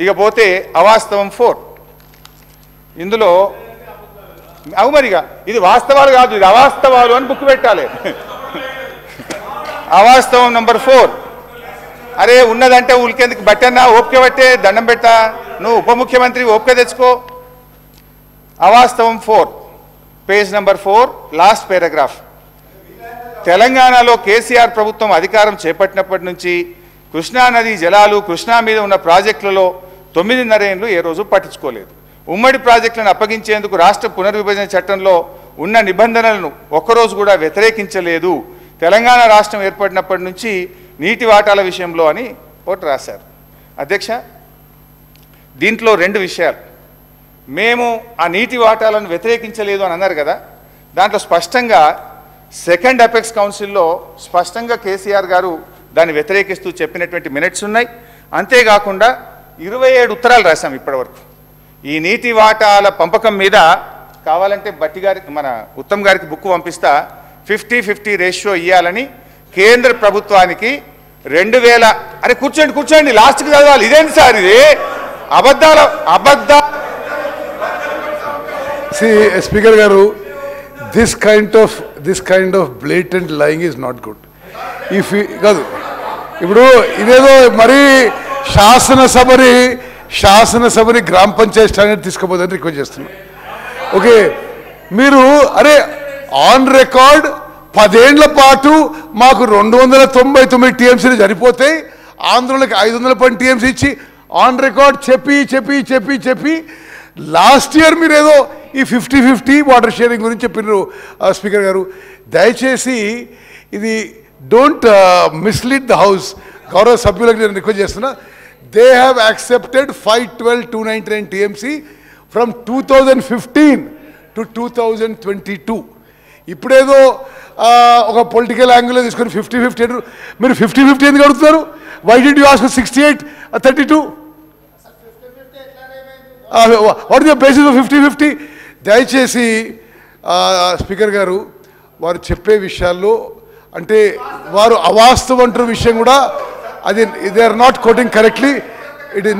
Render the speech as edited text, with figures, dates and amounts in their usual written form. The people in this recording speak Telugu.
ఇకపోతే అవాస్తవం 4 ఇందులో మరిగా ఇది వాస్తవాలు కాదు, ఇది అవాస్తవాలు అని బుక్ పెట్టాలి. అవాస్తవం నంబర్ 4. అరే ఉన్నదంటే ఉలికేందుకు బట్టన్నా ఓపిక పట్టే దండం పెట్టా, నువ్వు ఉప ముఖ్యమంత్రి ఓపిక తెచ్చుకో. అవాస్తవం 4 పేజ్ నంబర్ 4 లాస్ట్ పారాగ్రాఫ్. తెలంగాణలో కేసీఆర్ ప్రభుత్వం అధికారం చేపట్టినప్పటి నుంచి కృష్ణానది జలాలు కృష్ణా మీద ఉన్న ప్రాజెక్టులలో 9.5 ఏళ్ళు ఏ రోజు పట్టించుకోలేదు. ఉమ్మడి ప్రాజెక్టులను అప్పగించేందుకు రాష్ట్ర పునర్విభజన చట్టంలో ఉన్న నిబంధనలను ఒక్కరోజు కూడా వ్యతిరేకించలేదు. తెలంగాణ రాష్ట్రం ఏర్పడినప్పటి నుంచి నీటి వాటాల విషయంలో అని ఒకటి రాశారు. అధ్యక్ష, దీంట్లో 2 విషయాలు. మేము ఆ నీటి వాటాలను వ్యతిరేకించలేదు అని అన్నారు కదా, దాంట్లో స్పష్టంగా సెకండ్ అపెక్స్ కౌన్సిల్లో స్పష్టంగా కేసీఆర్ గారు దాన్ని వ్యతిరేకిస్తూ చెప్పినటువంటి మినిట్స్ ఉన్నాయి. అంతేకాకుండా 27 ఉత్తరాలు రాశాం ఇప్పటివరకు. ఈ నీటి వాటాల పంపకం మీద కావాలంటే బట్టి గారికి మన ఉత్తమ్ గారికి బుక్ పంపిస్తా, 50-50 రేషియో ఇవ్వాలని కేంద్ర ప్రభుత్వానికి 2000 అరే కూర్చోండి లాస్ట్కి చదవాలి. ఇదేంటి సార్ ఇది అబద్ధ స్పీకర్ గారు, this kind of blatant lying is not good. కాదు ఇప్పుడు ఇదేదో మరి శాసనసభని గ్రామ పంచాయతీ స్టాండర్డ్ తీసుకోపోదని రిక్వెస్ట్ చేస్తున్నాను. ఓకే, మీరు అరే ఆన్ రికార్డ్ 10 ఏళ్ల పాటు మాకు 299 టీఎంసీలు సరిపోతాయి, ఆంధ్రలోకి 510 టీఎంసీ ఇచ్చి ఆన్ రికార్డ్ చెప్పి లాస్ట్ ఇయర్ మీరు ఏదో ఈ 50-50 వాటర్ షేరింగ్ గురించి చెప్పినారు. స్పీకర్ గారు, దయచేసి ఇది డోంట్ మిస్లీడ్ ద హౌస్. గౌరవ సభ్యులకు నేను రిక్వెస్ట్ చేస్తున్నా, they have accepted 512,299 TMC from 2015 to 2022. ఇప్పుడేదో ఒక పొలిటికల్ యాంగిల్లో తీసుకొని 50-50 అంటారు. మీరు 50-50 ఎందుకు అడుగుతున్నారు? Why did you ask 68-32? What is the basis of 50-50? దయచేసి స్పీకర్ గారు, వారు చెప్పే విషయాల్లో అంటే వారు అవాస్తవం అంటున్న విషయం కూడా అది they are not quoting correctly. It is not